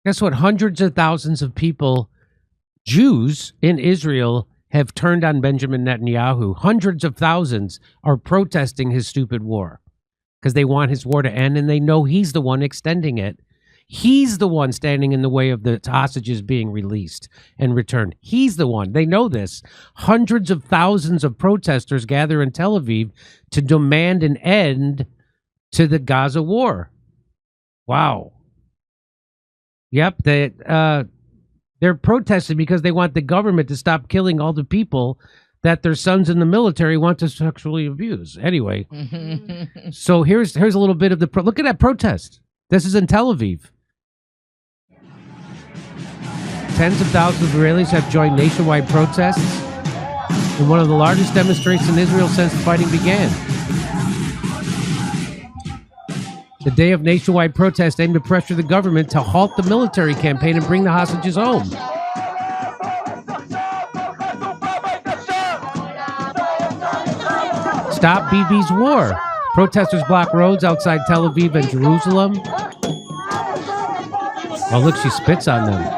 Guess what? Hundreds of thousands of people, Jews in Israel, have turned on Benjamin Netanyahu. Hundreds of thousands are protesting his stupid war because they want his war to end, and they know he's the one extending it. He's the one standing in the way of the hostages being released and returned. He's the one. They know this. Hundreds of thousands of protesters gather in Tel Aviv to demand an end to the Gaza war. Wow. Yep, they're protesting because they want the government to stop killing all the people that their sons in the military want to sexually abuse. Anyway, so here's a little bit of the look at that protest. This is in Tel Aviv. Tens of thousands of Israelis have joined nationwide protests in one of the largest demonstrations in Israel since the fighting began. The day of nationwide protest aimed to pressure the government to halt the military campaign and bring the hostages home. Stop Bibi's war. Protesters block roads outside Tel Aviv and Jerusalem. Oh, look, she spits on them.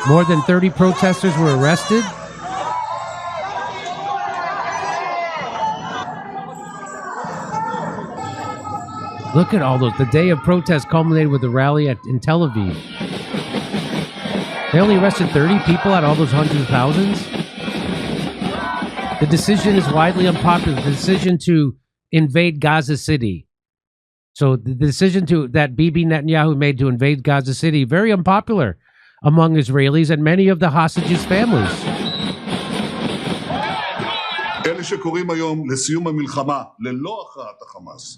More than 30 protesters were arrested. Look at all those. The day of protest culminated with a rally in Tel Aviv. They only arrested 30 people out of all those hundreds of thousands. The decision is widely unpopular. The decision to invade Gaza City. So the decision that Bibi Netanyahu made to invade Gaza City, very unpopular among Israelis and many of the hostages' families.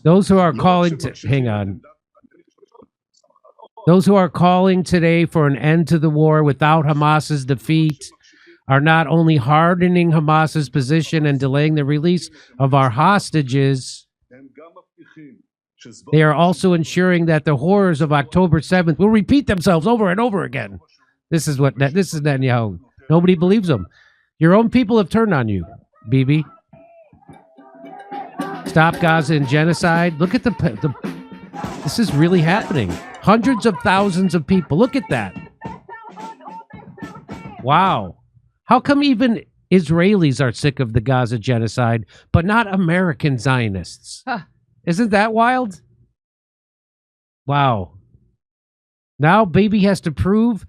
Those who are calling Those who are calling today for an end to the war without Hamas's defeat are not only hardening Hamas's position and delaying the release of our hostages, they are also ensuring that the horrors of October 7th will repeat themselves over and over again. This is Netanyahu. Nobody believes him. Your own people have turned on you, Bibi. Stop Gaza and genocide. Look at this is really happening. Hundreds of thousands of people. Look at that. Wow. How come even Israelis are sick of the Gaza genocide, but not American Zionists? Huh. Isn't that wild? Wow. Now Bibi has to prove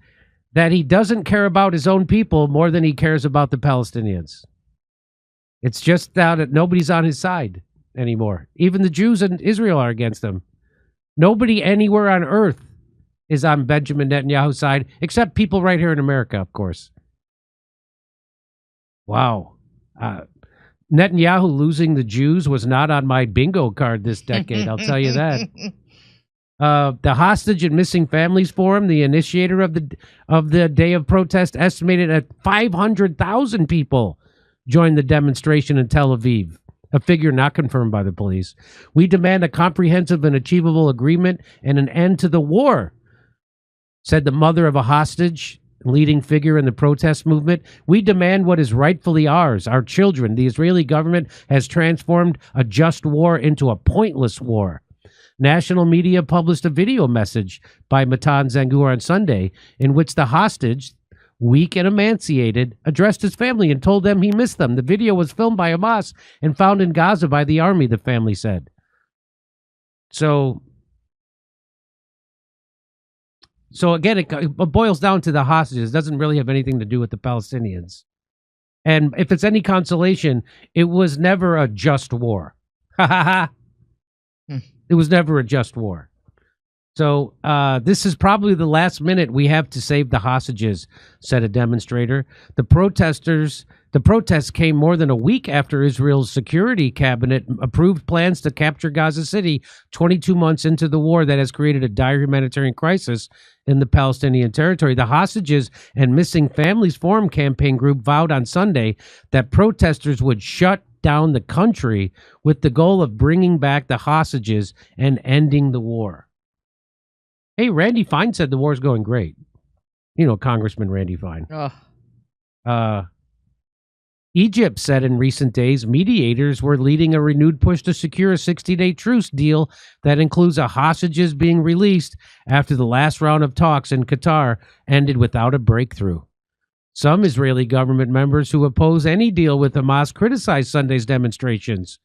that he doesn't care about his own people more than he cares about the Palestinians. It's just now that nobody's on his side anymore. Even the Jews in Israel are against him. Nobody anywhere on earth is on Benjamin Netanyahu's side, except people right here in America, of course. Wow. Netanyahu losing the Jews was not on my bingo card this decade, I'll tell you that. The Hostage and Missing Families Forum, the initiator of the day of protest, estimated at 500,000 people joined the demonstration in Tel Aviv, a figure not confirmed by the police. We demand a comprehensive and achievable agreement and an end to the war, said the mother of a hostage, leading figure in the protest movement. We demand what is rightfully ours, our children. The Israeli government has transformed a just war into a pointless war. National media published a video message by Matan Zangur on Sunday in which the hostage, weak and emaciated, addressed his family and told them he missed them. The video was filmed by Hamas and found in Gaza by the army, the family said. So again, it boils down to the hostages. It doesn't really have anything to do with the Palestinians. And if it's any consolation, it was never a just war. Ha ha ha. It was never a just war. So this is probably the last minute we have to save the hostages, said a demonstrator. The protests came more than a week after Israel's security cabinet approved plans to capture Gaza City 22 months into the war that has created a dire humanitarian crisis in the Palestinian territory. The Hostages and Missing Families Forum campaign group vowed on Sunday that protesters would shut down the country with the goal of bringing back the hostages and ending the war. Hey, Randy Fine said the war's going great. You know, Congressman Randy Fine. Egypt said in recent days mediators were leading a renewed push to secure a 60-day truce deal that includes hostages being released after the last round of talks in Qatar ended without a breakthrough. Some Israeli government members who oppose any deal with Hamas criticized Sunday's demonstrations.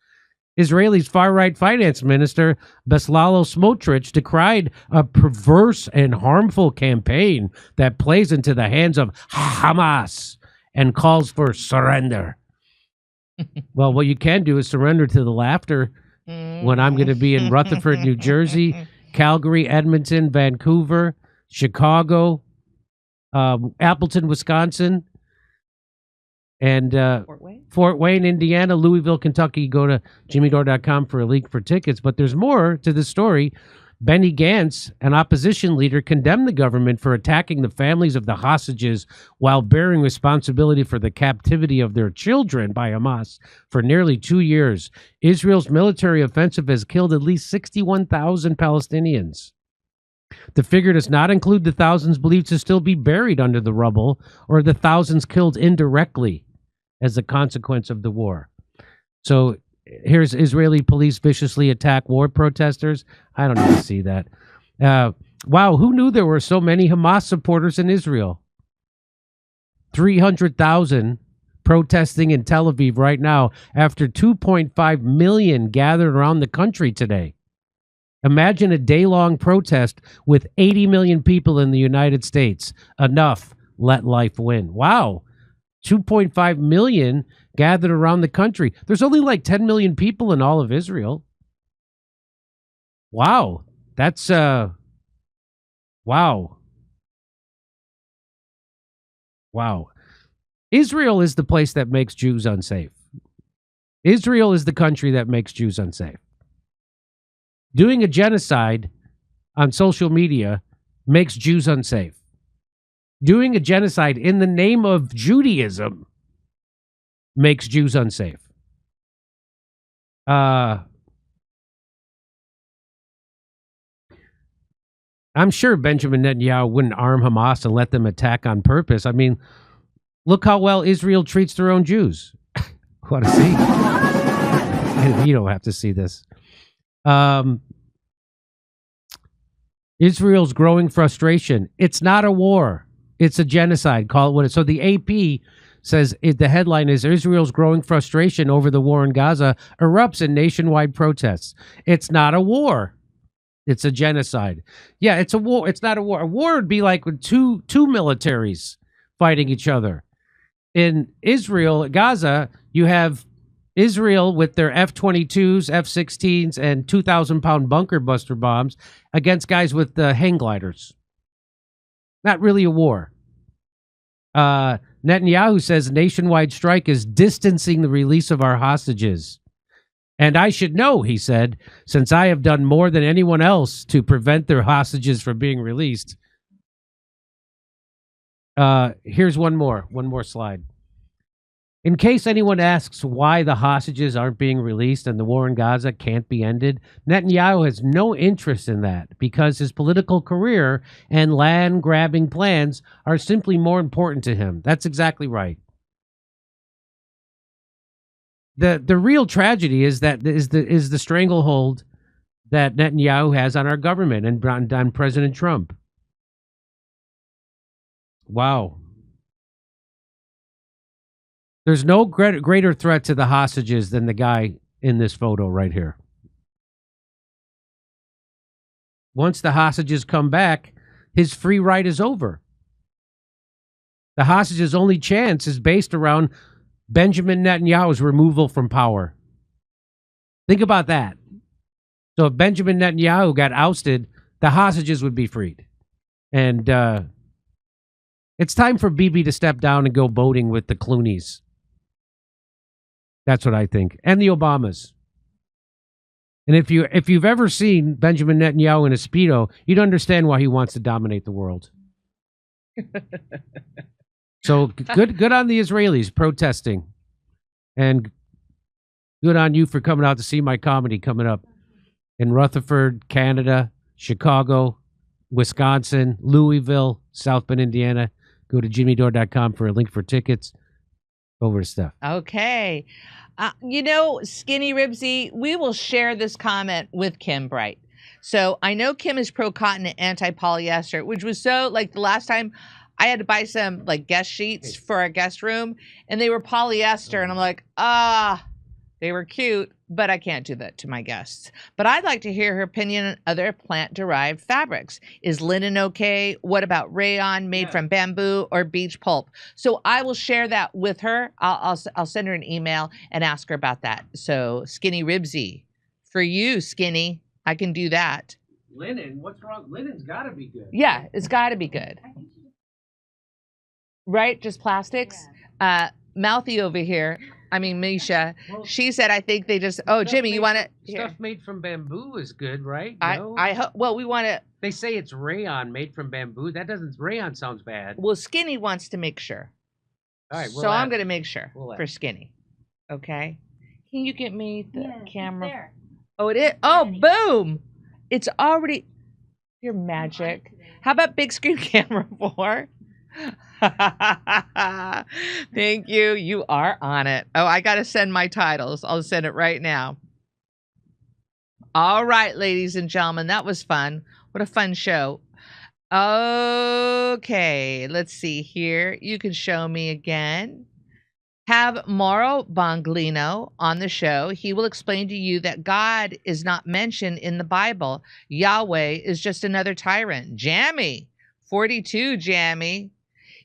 Israel's far-right finance minister Bezalel Smotrich decried a perverse and harmful campaign that plays into the hands of Hamas and calls for surrender. Well, what you can do is surrender to the laughter when I'm going to be in Rutherford, New Jersey, Calgary, Edmonton, Vancouver, Chicago, Appleton, Wisconsin, and Fort Wayne, Indiana, Louisville, Kentucky. Go to jimmydore.com for a link for tickets. But there's more to the story. Benny Gantz, an opposition leader, condemned the government for attacking the families of the hostages while bearing responsibility for the captivity of their children by Hamas for nearly 2 years. Israel's military offensive has killed at least 61,000 Palestinians. The figure does not include the thousands believed to still be buried under the rubble or the thousands killed indirectly as a consequence of the war. So here's Israeli police viciously attack war protesters. I don't need to see that. Wow, who knew there were so many Hamas supporters in Israel? 300,000 protesting in Tel Aviv right now after 2.5 million gathered around the country today. Imagine a day-long protest with 80 million people in the United States. Enough. Let life win. Wow. 2.5 million gathered around the country. There's only like 10 million people in all of Israel. Wow. That's, wow. Wow. Israel is the place that makes Jews unsafe. Israel is the country that makes Jews unsafe. Doing a genocide on social media makes Jews unsafe. Doing a genocide in the name of Judaism makes Jews unsafe. I'm sure Benjamin Netanyahu wouldn't arm Hamas and let them attack on purpose. I mean, look how well Israel treats their own Jews. Want to see? You don't have to see this. Israel's growing frustration. It's not a war. It's a genocide. Call it what it is. So the AP says the headline is Israel's growing frustration over the war in Gaza erupts in nationwide protests. It's not a war. It's a genocide. Yeah, it's a war. It's not a war. A war would be like with two militaries fighting each other. In Israel, Gaza, you have Israel with their F-22s, F-16s, and 2,000-pound bunker buster bombs against guys with hang gliders. Not really a war. Netanyahu says nationwide strike is distancing the release of our hostages. And I should know, he said, since I have done more than anyone else to prevent their hostages from being released. Here's one more slide. In case anyone asks why the hostages aren't being released and the war in Gaza can't be ended, Netanyahu has no interest in that because his political career and land-grabbing plans are simply more important to him. That's exactly right. The real tragedy is that is the stranglehold that Netanyahu has on our government and on President Trump. Wow. There's no greater threat to the hostages than the guy in this photo right here. Once the hostages come back, his free ride is over. The hostages' only chance is based around Benjamin Netanyahu's removal from power. Think about that. So if Benjamin Netanyahu got ousted, the hostages would be freed. And it's time for Bibi to step down and go boating with the Clooneys. That's what I think. And the Obamas. And if you've ever seen Benjamin Netanyahu in a Speedo, you'd understand why he wants to dominate the world. So good on the Israelis protesting. And good on you for coming out to see my comedy coming up in Rutherford, Canada, Chicago, Wisconsin, Louisville, South Bend, Indiana. Go to jimmydore.com for a link for tickets. over stuff. Okay. You know, Skinny Ribsy, we will share this comment with Kim Bright. So I know Kim is pro-cotton and anti-polyester, which was so, like, the last time I had to buy some, like, guest sheets for our guest room, and they were polyester, and I'm like, they were cute, but I can't do that to my guests. But I'd like to hear her opinion on other plant-derived fabrics. Is linen okay? What about rayon made from bamboo or beech pulp? So I will share that with her. I'll send her an email and ask her about that. So Skinny Ribsy, for you, Skinny, I can do that. Linen? What's wrong? Linen's got to be good. Yeah, it's got to be good. Right? Just plastics? Mouthy over here. I mean, Misha, she said, I think they just, Jimmy, you want to? Stuff made from bamboo is good, right? No? I hope, well, we want to. They say it's rayon made from bamboo. Rayon sounds bad. Well, Skinny wants to make sure. All right. So I'm going to make sure for Skinny. Okay. Can you get me the camera? There. Oh, it is? Oh, boom. It's already, you're magic. How about big screen camera 4? Thank you. You are on it. Oh, I got to send my titles. I'll send it right now. All right, ladies and gentlemen, that was fun. What a fun show. Okay, let's see here. You can show me again. Have Mauro Bonglino on the show. He will explain to you that God is not mentioned in the Bible. Yahweh is just another tyrant. Jammy, 42, Jammy.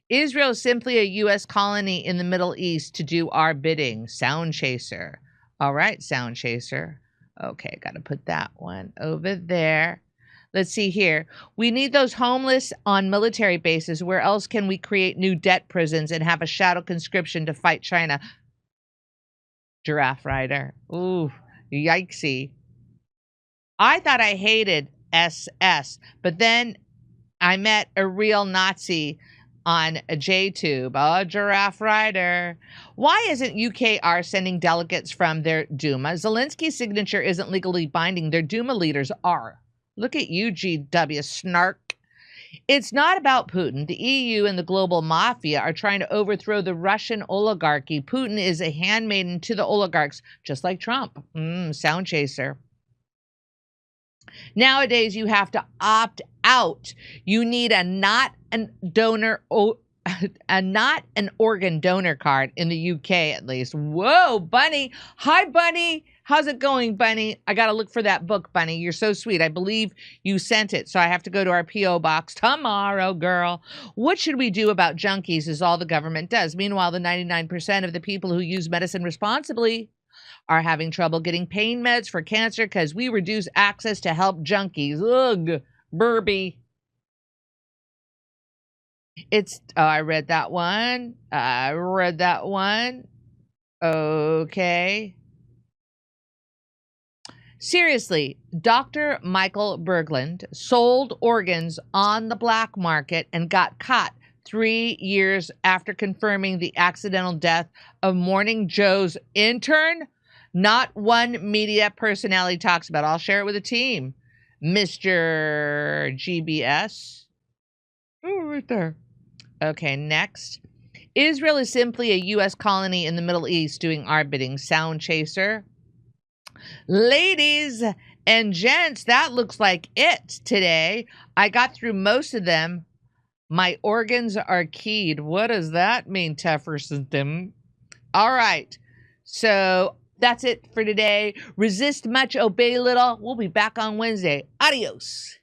Israel is simply a U.S. colony in the Middle East to do our bidding. Sound Chaser. All right, Sound Chaser. Okay, got to put that one over there. Let's see here. We need those homeless on military bases. Where else can we create new debt prisons and have a shadow conscription to fight China? Giraffe Rider. Ooh, yikesy. I thought I hated SS, but then I met a real Nazi on a JTube. Oh, Giraffe Rider. Why isn't UKR sending delegates from their Duma? Zelensky's signature isn't legally binding. Their Duma leaders are. Look at you, GW snark. It's not about Putin. The EU and the global mafia are trying to overthrow the Russian oligarchy. Putin is a handmaiden to the oligarchs, just like Trump. Sound Chaser. Nowadays, you have to opt out. You need a not an organ donor card in the UK, at least. Whoa, Bunny. Hi, Bunny. How's it going, Bunny? I got to look for that book, Bunny. You're so sweet. I believe you sent it, so I have to go to our P.O. box tomorrow, girl. What should we do about junkies is all the government does. Meanwhile, the 99% of the people who use medicine responsibly are having trouble getting pain meds for cancer because we reduce access to help junkies. Ugh, Burby. I read that one. Okay. Seriously, Dr. Michael Berglund sold organs on the black market and got caught 3 years after confirming the accidental death of Morning Joe's intern. Not one media personality talks about. I'll share it with the team. Mr. GBS. Oh, right there. Okay, next. Israel is simply a U.S. colony in the Middle East doing our bidding. Sound Chaser. Ladies and gents, that looks like it today. I got through most of them. My organs are keyed. What does that mean, tougher system? All right. So that's it for today. Resist much, obey little. We'll be back on Wednesday. Adios.